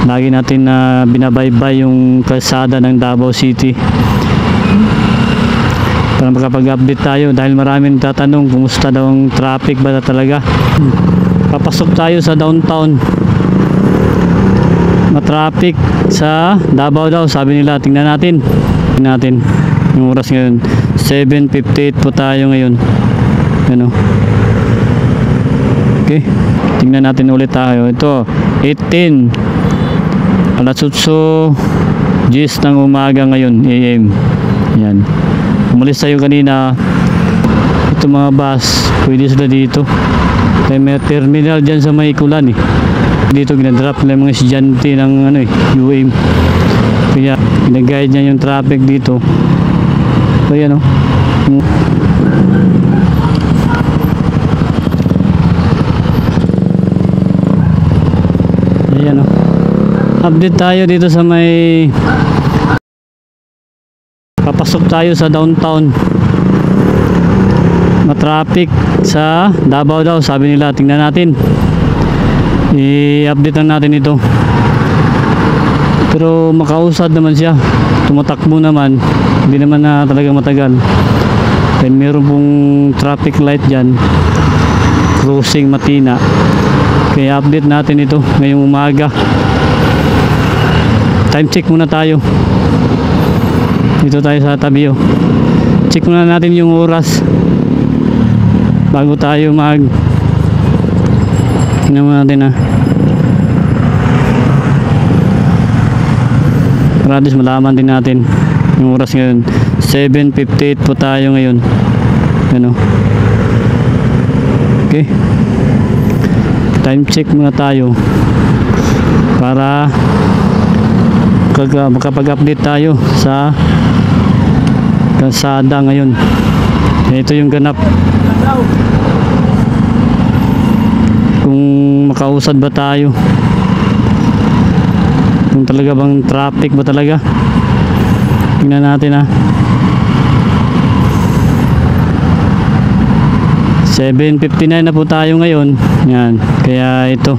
lagi natin na binabaybay yung kalsada ng Davao City para makapag-update tayo dahil maraming tatanong kumusta daw ang traffic ba talaga. Papasok tayo sa downtown, matraffic sa Davao daw sabi nila. Tingnan natin yung oras ngayon, 7:58 po tayo ngayon. Ano? Okay, tingnan natin ulit tayo. Ito 18 alas 8 10 ng umaga ngayon AM. Yan, umalis tayo kanina. Ito mga bus, pwede sila dito. May terminal dyan sa may Kulan eh. Dito ginadrop nila mga estudyante ng UAM. Kaya ginag-guide niya yung traffic dito. So yan o. Ayan o. Update tayo dito sa may, papasok tayo sa downtown, matraffic sa Davao daw sabi nila. Tingnan natin, i-update lang natin ito. Pero makausad naman siya, tumatakbo naman, hindi naman na talaga matagal. Then meron pong traffic light dyan, crossing Matina. Kaya update natin ito ngayong umaga. Time check muna tayo. Dito tayo sa tabi oh. Check muna natin yung oras bago tayo tingnan muna natin para at least malaman din natin yung oras ngayon. 7:58 po tayo ngayon. Ano? Okay, time check muna tayo para makapag-update tayo sa kalsada ngayon. Ito yung ganap, kung makausad ba tayo, kung talaga bang traffic ba talaga. Tingnan natin 7:59 na po tayo ngayon. Yan, kaya ito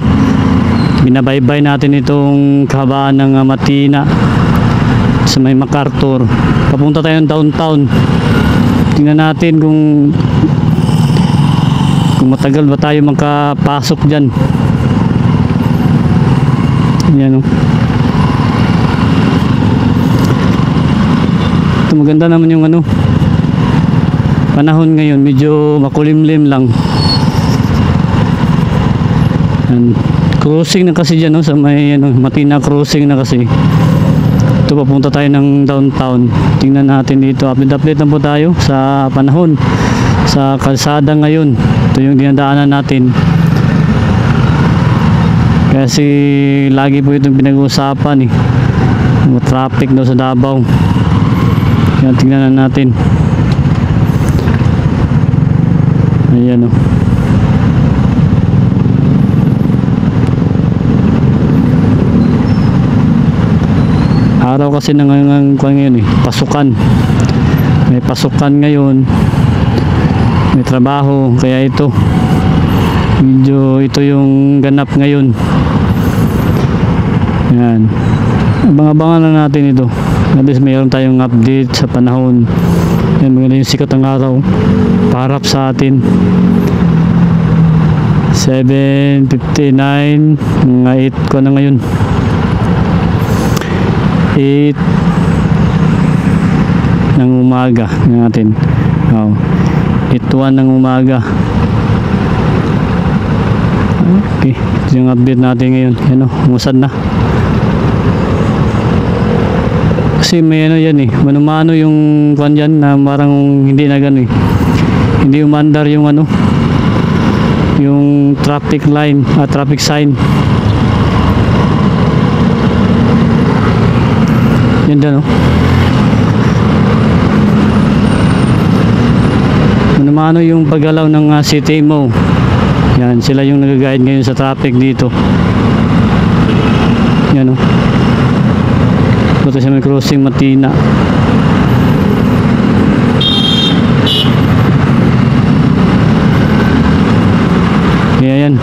binabaybay natin itong kahabaan ng Matina sa may MacArthur. Papunta tayo ng downtown. Tingnan natin kung matagal ba tayo makapasok dyan. Yan o. Ito maganda naman yung panahon ngayon, medyo makulimlim lang. Yan. Crossing na kasi dyan sa may Matina crossing na kasi. Ito papunta tayo ng downtown. Tingnan natin dito, update na po tayo sa panahon sa kalsada ngayon. Ito yung dinadaanan natin kasi lagi po itong pinag-uusapan traffic daw sa Davao. Yan, tingnan natin. Ayan o. Araw kasi ngayon pasukan. May pasukan ngayon, may trabaho, kaya ito yung ganap ngayon. Yan, abang-abangan na natin ito. At least mayroon tayong update sa panahon. Yan, maganda yung sikat ng araw paharap sa atin. 7:59, mga 8 ko na ngayon. 8 ng umaga natin. 8:01 ng umaga. Okay, ito yung update natin ngayon. Yan umusad na. Kasi may yan manumano yung kwan dyan na parang hindi na gano'n hindi umandar yung yung traffic line traffic sign. Yan dyan manumano yung paggalaw ng CTMO. Yan, sila yung nag-guide ngayon sa traffic dito. Yan ito sa may crossing Matina. Kaya yan,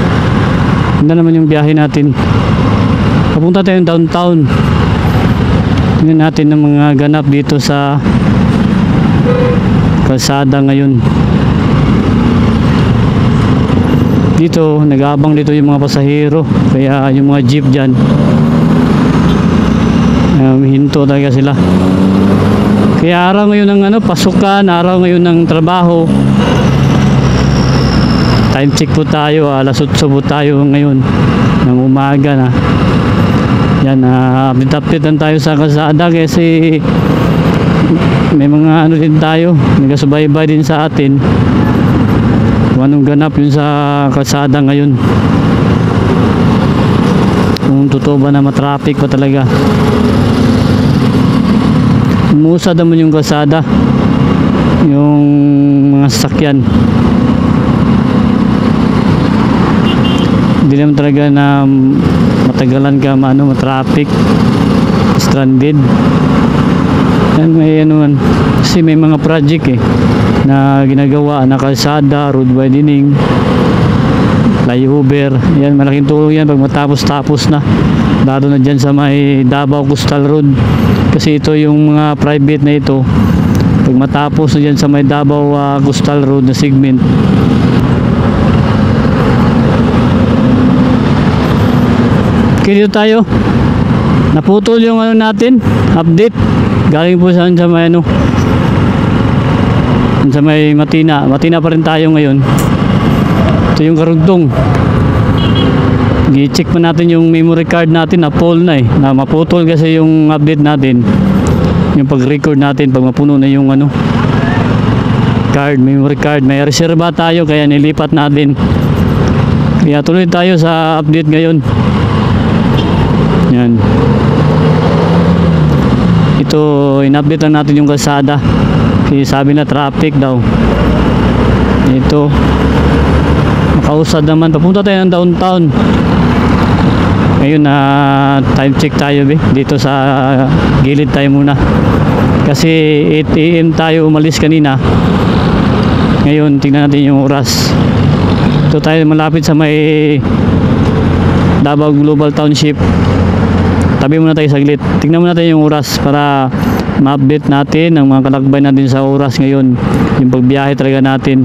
ganda naman yung biyahe natin. Papunta tayong downtown. Tingnan natin ang mga ganap dito sa kalsada ngayon. Dito, nag-aabang dito yung mga pasahero. Kaya yung mga jeep dyan, hinto talaga sila. Kaya araw ngayon ng pasukan, araw ngayon ng trabaho. Time check po tayo, alas 8 po tayo ngayon ng umaga na. Yan, update lang tayo sa kalsada kasi may mga din tayo, nagasubaybay din sa atin kung anong ganap yun sa kalsada ngayon, kung totoo ba na matraffic pa talaga. Umusad naman yung kalsada, yung mga sasakyan. Hindi naman talaga na matagalan ka matraffic, stranded. Yan, may man kasi may mga project na ginagawa na kalsada, road widening, flyover. Yan, malaking tulong yan pag matapos na, lalo na dyan sa may Davao Coastal Road, kasi ito yung mga private na ito. Pag matapos na dyan sa may Davao Coastal Road na segment, okay, dito tayo. Naputol yung natin, update. Galing po sa may sa may Matina. Matina pa rin tayo ngayon. Ito yung karugtong. I-check pa natin yung memory card natin na full na na maputol kasi yung update natin. Yung pag-record natin pag mapuno na yung card, memory card. May reserva tayo kaya nilipat natin. Kaya tuloy tayo sa update ngayon. Yan. Ito, in-update lang natin yung kalsada. Kasi sabi na traffic daw. Ito. Makausad naman. Papunta tayo ng downtown. Ngayon time check tayo dito sa gilid tayo muna. Kasi 8 AM tayo umalis kanina. Ngayon, tingnan natin yung oras. Ito tayo malapit sa may Davao Global Township. Tabi muna tayo saglit. Tingnan muna natin yung oras para ma-update natin ang mga kalakbay natin sa oras ngayon. Yung pagbiyahe talaga natin.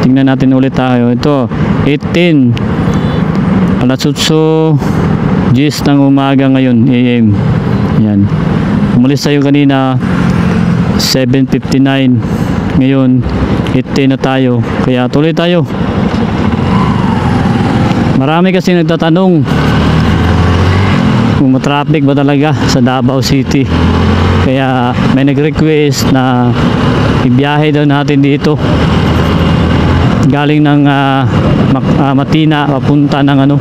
Tingnan natin ulit tayo. Ito, 18. Alas 8 ng umaga ngayon, AM. Yan. Umalis tayo kanina 7:59. Ngayon 18 na tayo. Kaya tuloy tayo. Marami kasi nagtatanong kung matraffic ba talaga sa Davao City. Kaya may nag-request na ibiyahe daw natin dito. Galing ng Matina papunta ng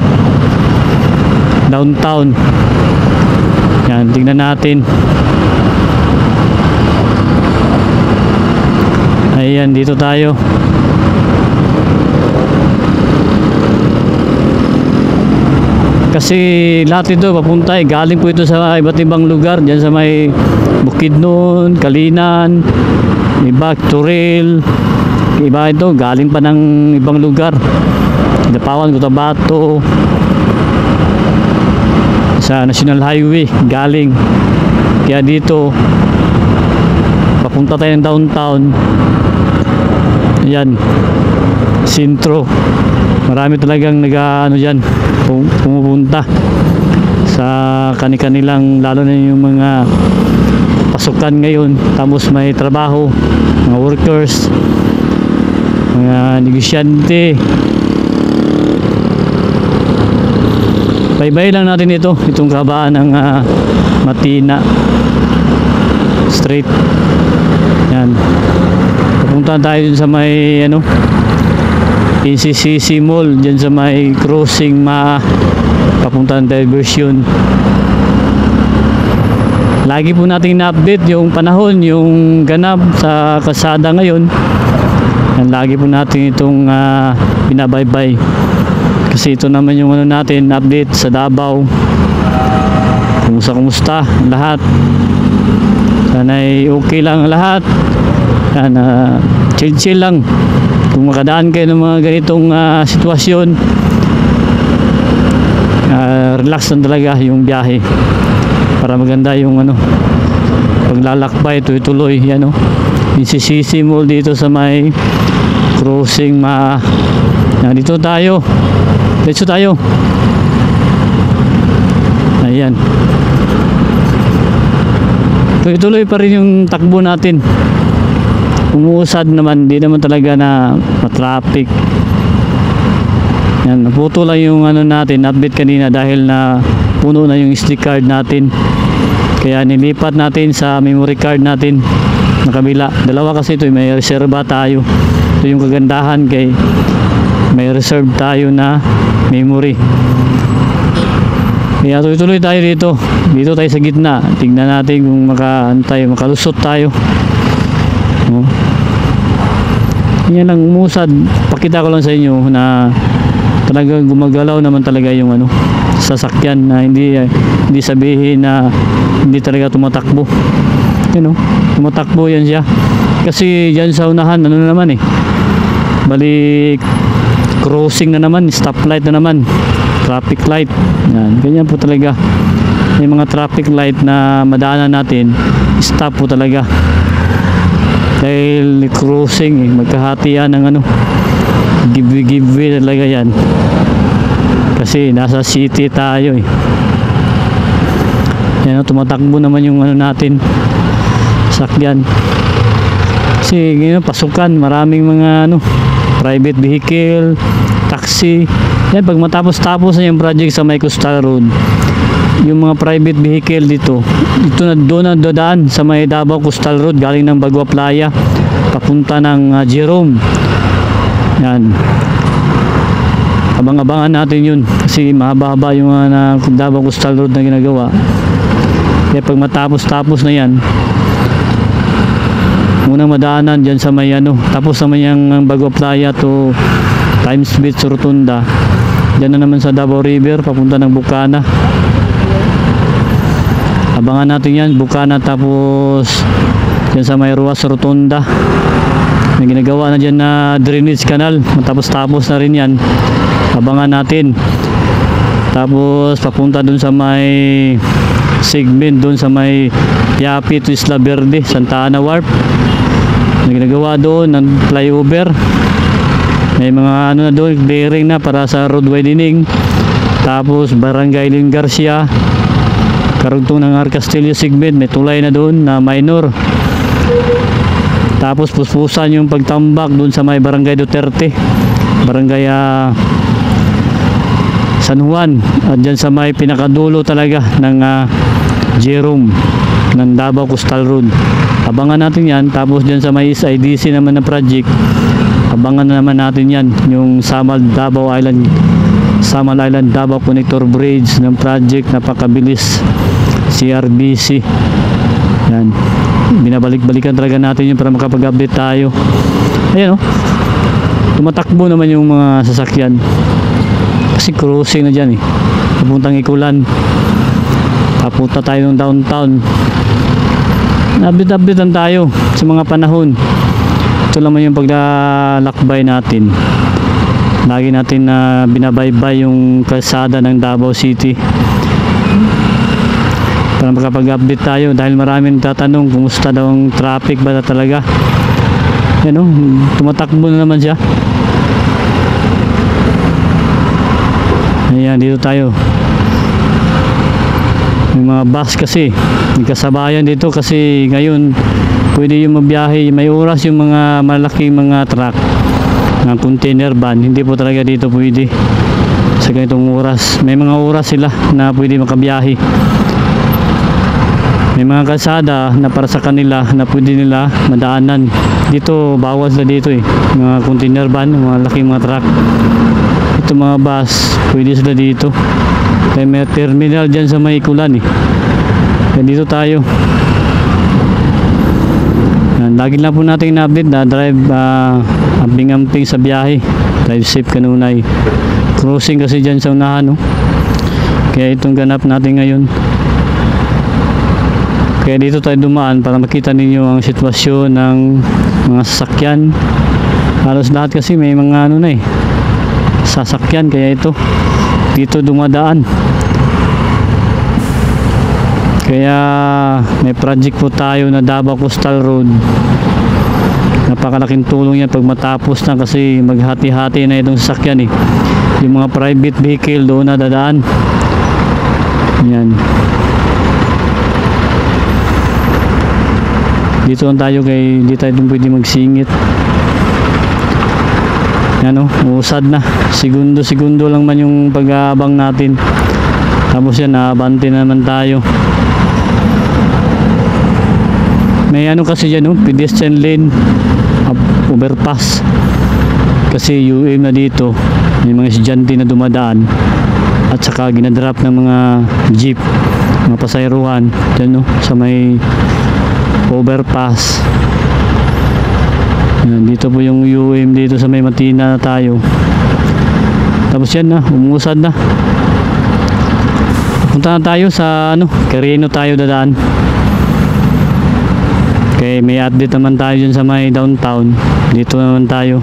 downtown. Yan, tingnan natin. Ayan, dito tayo. Kasi lahat ito papunta galing po ito sa iba't ibang lugar. Diyan sa may Bukidnon, Kalinan, iba Turil, iba ito galing pa ng ibang lugar. Dapawan, Cotabato, sa National Highway galing. Kaya dito papunta tayo ng downtown. Ayan, sentro. Marami talagang dyan pumupunta sa kanilang, lalo na yung mga pasukan ngayon, tapos may trabaho, mga workers, mga negosyante. Baybay lang natin itong kabaan ng Matina Street. Yan, pupunta tayo sa may PCCC Mall, dyan sa may crossing papuntang diversion. Lagi po natin na-update yung panahon, yung ganap sa kalsada ngayon. Yan, lagi po natin itong binabaybay. Kasi ito naman yung natin, update sa Davao. Kumusta lahat. Sana'y okay lang lahat. Yan, chill lang. Kung makadaan kayo ng mga ganitong sitwasyon, relax lang talaga yung biyahe para maganda yung paglalakbay tuloy-tuloy. Yan yung CCC Mall dito sa may crossing dito tayo, ayan, tuloy-tuloy pa rin yung takbo natin, umuusad naman, di naman talaga na matraffic. Yan, naputo lang yung natin, update kanina dahil na puno na yung SD card natin. Kaya nilipat natin sa memory card natin na kabila. Dalawa kasi ito, may reserva tayo. Ito yung kagandahan kay may reserve tayo na memory. Kaya tuloy-tuloy tayo dito. Dito tayo sa gitna. Tingnan natin kung makalusot tayo. Yan lang, umusad. Pakita ko lang sa inyo na talagang gumagalaw naman talaga yung sasakyan, na hindi sabihin na hindi talaga tumatakbo. Tumatakbo yan siya. Kasi dyan sa unahan, naman balik crossing na naman, stoplight na naman, traffic light. Yan, ganyan po talaga. Yung mga traffic light na madaanan natin, stop po talaga. Dahil crossing, magkahatian ng give talaga yan. Kasi nasa city tayo Yan, tumatakbo naman yung natin, sakyan. Kasi pasukan, maraming mga private vehicle, taxi. Yan, pag matapos-tapos na yung project sa may Coastal Road, yung mga private vehicle dito na doon na dadaan sa may Davao Coastal Road galing ng Bagua Playa papunta ng Jerome. Yan, abang-abangan natin yun kasi mahaba-haba yung Davao Coastal Road na ginagawa. Kaya pag matapos-tapos na yan, unang madaanan dyan sa may tapos naman yung Bagua Playa to Times Beach, Rotunda, dyan na naman sa Davao River papunta ng Bukana. Abangan natin yan, Bukana, tapos dyan sa may Ruas, Rotunda, may ginagawa na dyan na drainage canal, matapos-tapos na rin yan, abangan natin. Tapos papunta dun sa may segment, dun sa may Yapi to Isla Verde, Santa Ana Wharf, may ginagawa doon ng flyover. May mga na doon, clearing na para sa road widening. Tapos Barangay Lim Garcia, karugtong ng Arcastillo segment, may tulay na doon na minor. Tapos puspusan yung pagtambak doon sa may Barangay Duterte, Barangay San Juan, at dyan sa may pinakadulo talaga ng Jerome ng Davao Coastal Road. Abangan natin yan. Tapos dyan sa may SIDC naman na project, abangan na naman natin yan, yung Samal Island Davao Connector Bridge ng project, napakabilis, CRBC. Yan, binabalik-balikan talaga natin yun para makapag-update tayo. Ayan tumatakbo naman yung mga sasakyan kasi crossing na dyan papuntang Ikulan, papunta tayo ng downtown. Update-updatean tayo sa mga panahon. Ito naman yung paglalakbay natin, lagi natin na binabaybay yung kalsada ng Davao City para makapag-update tayo, dahil maraming tatanong kumusta daw ang traffic ba talaga. Yan tumatakbo na naman siya. Ayan, dito tayo. Yung mga bus kasi nagkasabayan dito kasi ngayon pwede yung mabiyahe, may oras yung mga malaking mga truck ng container van, hindi po talaga dito pwede sa ganitong oras. May mga oras sila na pwede makabiyahe, may mga kalsada na para sa kanila na pwede nila madaanan. Dito bawal sila dito mga container van, mga laking mga truck. Ito mga bus pwede sila dito. May terminal dyan sa may Ikulan Kaya dito tayo. Lagi lang po natin na-update na drive amping-amping sa biyahe, drive safe kanunay. Crossing kasi dyan sa unahan kaya itong ganap natin ngayon. Kaya dito tayo dumaan para makita ninyo ang sitwasyon ng mga sasakyan. Halos lahat kasi may mga sasakyan, kaya ito dito dumadaan. Kaya may project po tayo na Davao Coastal Road. Napakalaking tulong yan pag matapos na, kasi maghati-hati na itong sasakyan yung mga private vehicle doon na dadaan. Yan. Dito lang tayo, kay hindi tayo dun pwede magsingit. Yan uusad na. Segundo lang man yung pag-aabang natin. Tapos yan, naabante na naman tayo. May kasi dyan pedestrian lane, overpass. Kasi UM na dito, may mga estudyante na dumadaan. At saka ginadrop ng mga jeep, mga pasayruhan dyan sa may overpass. Yan, dito po yung UM dito sa may Matina na tayo. Tapos yan na, umusad na. Punta na tayo sa Quirino tayo dadaan. Okay, may update naman tayo dyan sa may downtown. Dito naman tayo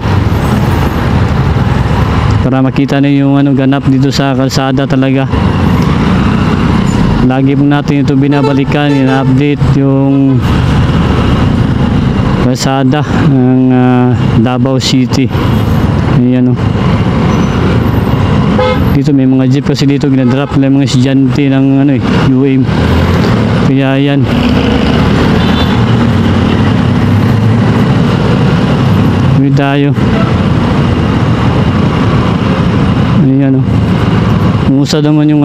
para makita na yung ganap dito sa kalsada talaga. Lagi po natin ito binabalikan, ina-update yung kalsada ng Davao City. Ayan dito may mga jeep kasi dito ginadrop na yung mga estudyante ng UAM. Kaya yan, may tayo. Ayan umusa naman yung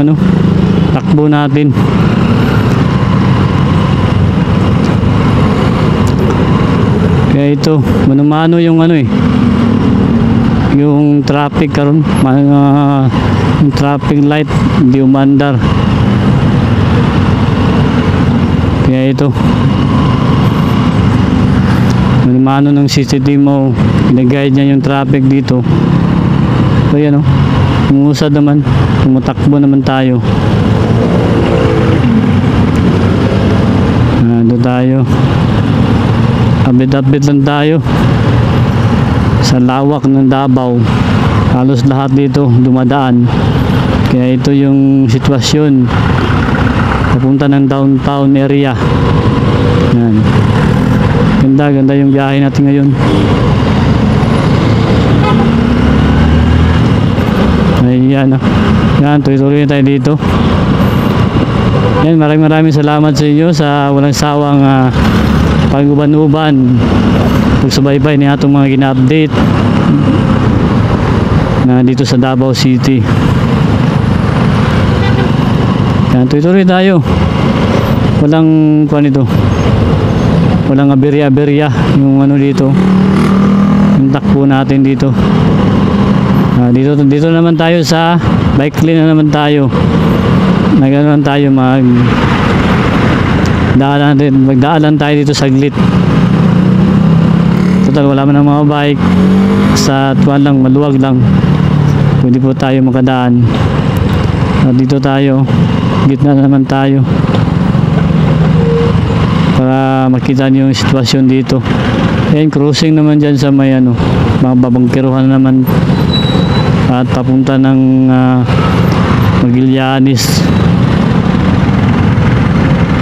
takbo natin. Kaya ito, manumano yung yung traffic karon, yung traffic light hindi umandar. Kaya ito, manumano ng CCTV mo, pinag-guide niya yung traffic dito. So yan umusad naman, tumutakbo naman tayo. Doon tayo, update lang tayo sa lawak ng Davao. Halos lahat dito dumadaan. Kaya ito yung sitwasyon papunta ng downtown area. Yan. Ganda yung biyahe natin ngayon. Ayan yan, tuloy-tuloy tayo dito. Yan, maraming salamat sa inyo sa walang sawang pag-uban-uban, pagsubaybay ni atong mga gina-update na dito sa Davao City. Yan, tuloy-tuloy tayo. Walang walang aberya-aberya yung dito, yung takbo natin dito. Dito naman tayo sa bike lane na naman tayo. Naganoon tayo magdaanan tayo dito saglit. Total wala man ang mga bike, sa tuwan lang, maluwag lang, pwede po tayo makadaan. Dito tayo, gitna naman tayo para makita niyo yung sitwasyon dito. Ayan, crossing naman dyan sa may mga babangkiruhan naman at papunta ng Magallanes,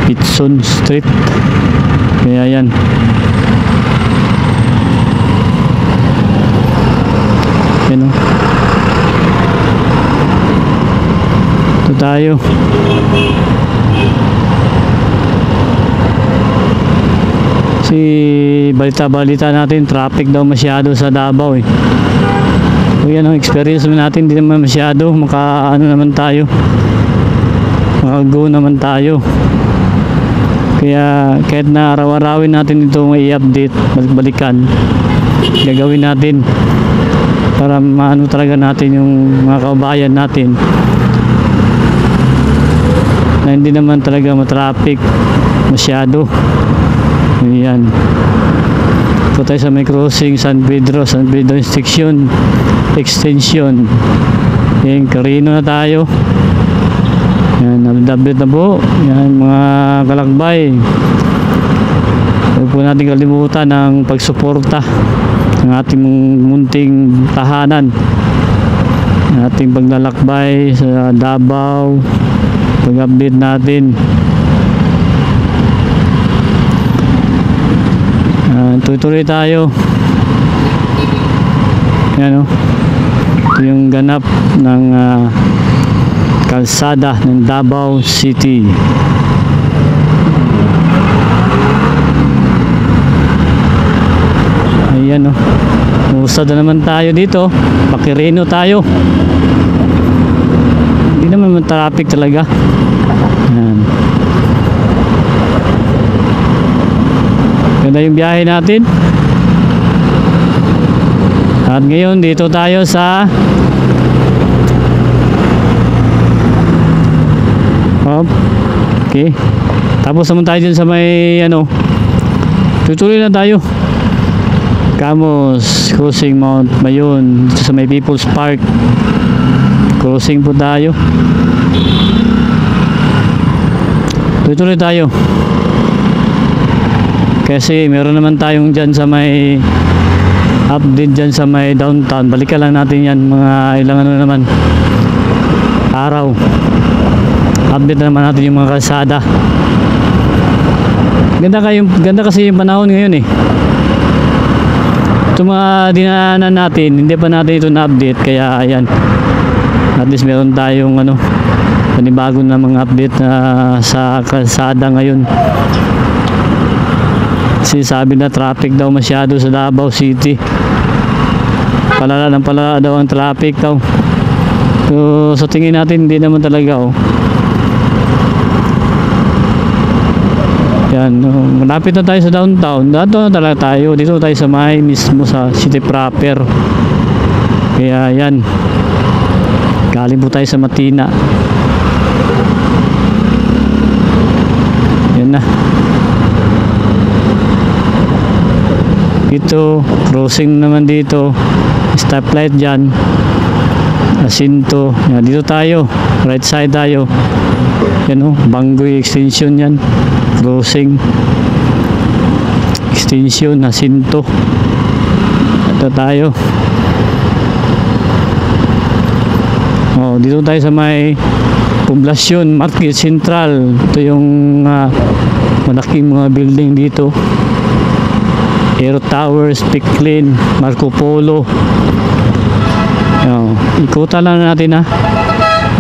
Pitson Street. Kaya yan, ito tayo. Balita natin, traffic daw masyado sa Davao So yan ang experience natin, hindi naman masyado, naman tayo, makago naman tayo. Kaya kahit na araw-arawin natin ito i-update, balik-balikan, gagawin natin para maano talaga natin yung mga kabayan natin na hindi naman talaga matraffic masyado. Ayan, ito tayo sa may crossing San Pedro extension. Ayan, Quirino na tayo. Yan, update na po. Yan, mga kalakbay, huwag po natin kalimutan ang pagsuporta ng ating munting tahanan. ating paglalakbay sa Davao, pag-update natin. Tuloy tayo. Yan, oh. Ito yung ganap ng kalsada ng Davao City. Ayan, oh. Usad na naman tayo dito. Pakireno tayo. Hindi naman traffic talaga. Ayan. Ganda yung biyahe natin. At ngayon dito tayo sa okay. Tapos naman tayo dyan sa may tutuloy na tayo. Camus Crossing Mount Mayon dito sa may People's Park. Crossing po tayo. Tutuloy tayo. Kasi meron naman tayong dyan sa may update dyan sa may downtown. Balikan lang natin yan mga ilang naman araw. Update na naman natin yung mga kalsada. Ganda kasi yung panahon ngayon eh. Ito mga dinaanan natin, hindi pa natin ito na-update. Kaya ayan, at least meron tayong panibago na mga update sa kalsada ngayon. Kasi sabi na traffic daw masyado sa Davao City. Palala ng palala daw ang traffic daw. So sa tingin natin hindi naman talaga Yan, malapit na tayo sa downtown. Dito na talaga tayo. Dito tayo sa may mismo sa city proper. Kaya yan. Galing po tayo sa Matina. Yan na. Ito, crossing naman dito. Stoplight dyan. Asinto. Yan, dito tayo. Right side tayo. Yan Banggoy extension yan. Crossing. Extension. Asinto. Ito tayo. Dito tayo sa may Poblacion Market Central. Ito yung malaking mga building dito. Aero Towers, Picklin, Marco Polo. Ikutan lang natin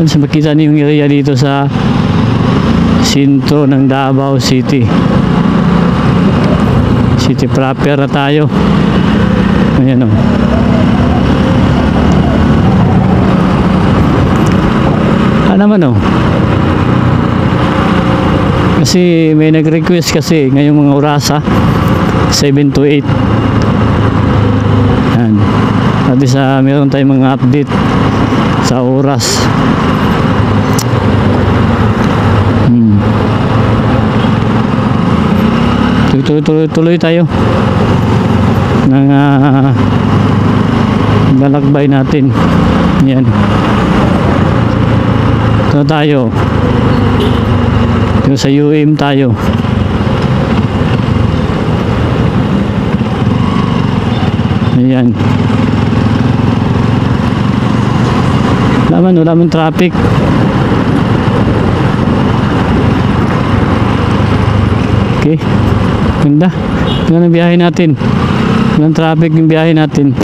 sa makita niyo yung area dito sa sentro ng Davao City. City proper na tayo. Ayan naman kasi may nag-request kasi ngayong mga orasa 7 to 8. Yan. At least meron tayong mga update sa oras. Tuloy tayo ng lalakbay natin. Yan. Ito tayo. Ito sa UM tayo. Ayan. Wala man traffic. Okay. Ganda. Ganda ang biyahe natin. Walang traffic yung biyahe natin.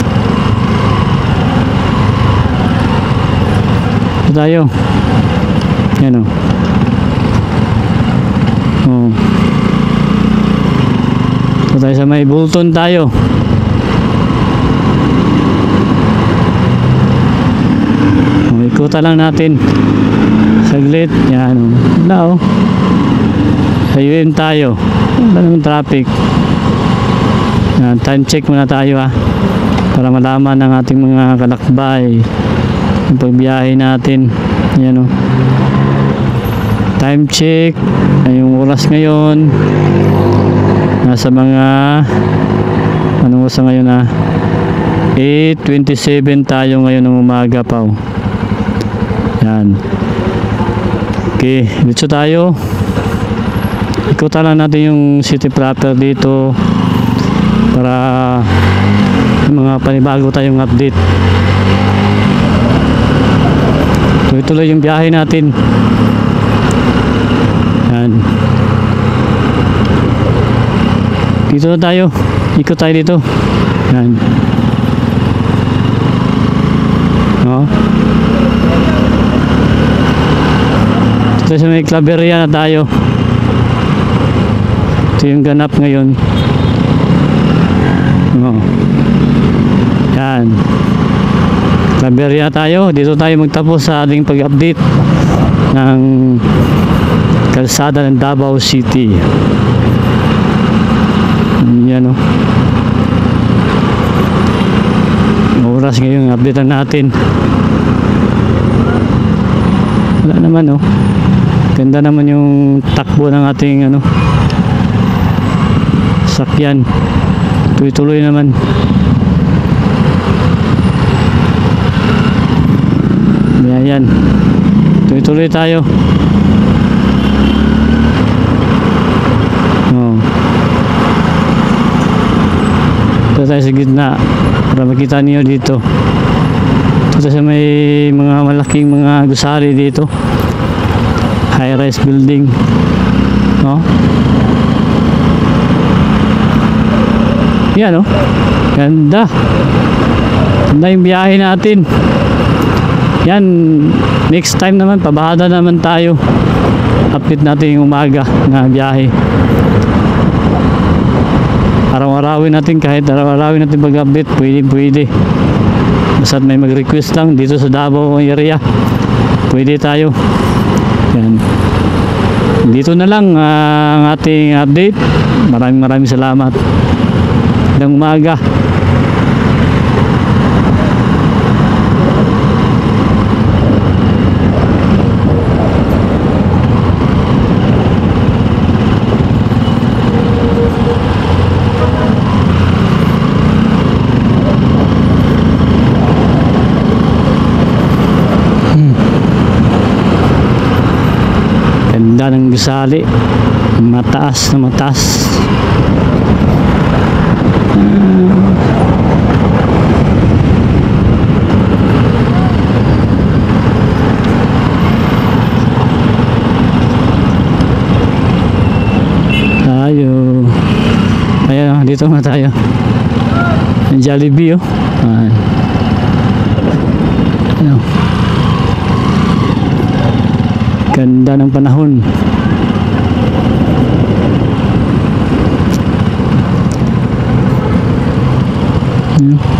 Ito tayo. Yan Ito tayo sa may Bolton tayo. Ikutan lang natin saglit. Yan wala sa UM tayo. Wala naman traffic. Time check muna tayo para malaman ng ating mga kalakbay yung pagbiyahe natin. Yan time check. Yung oras ngayon nasa mga anong oras ngayon 8:27 tayo ngayon ng umaga pa. Yan. Okay, dito tayo. Ikutan lang natin yung city proper dito para mga panibago tayong update. Tuloy-tuloy yung biyahe natin. Yan. Dito na tayo. Ikot tayo dito. Yan. No? Dito sa may Claveria na tayo. Ito yung ganap ngayon. No. Yan. Claveria tayo. Dito tayo magtapos sa ating pag-update ng kalsada ng Davao City. Yan o. Oras ngayon, update natin. Wala naman o. Ganda naman yung takbo ng ating ano, sakyan. Tuloy-tuloy naman. Yan. Tuloy-tuloy tayo. Oh. Ito tayo sa gitna para makita niyo dito. Ito sa may mga malaking mga gusali dito. High-rise building. No? Yan, oh. Ganda. Ganda yung biyahe natin. Yan. Next time naman, pabahada naman tayo. Update natin yung umaga na biyahe. Araw-arawin natin, kahit araw-arawin natin pag-update, pwede. Basta may mag-request lang dito sa Davao area. Pwede tayo. Yan. Dito na lang ang ating update. Maraming salamat. Magandang umaga. Ganda ng gusali. Mataas na mataas. Tayo. Ayan, dito nga tayo. Jollibee, oh. Ano? Ganda ng panahon. Hmm.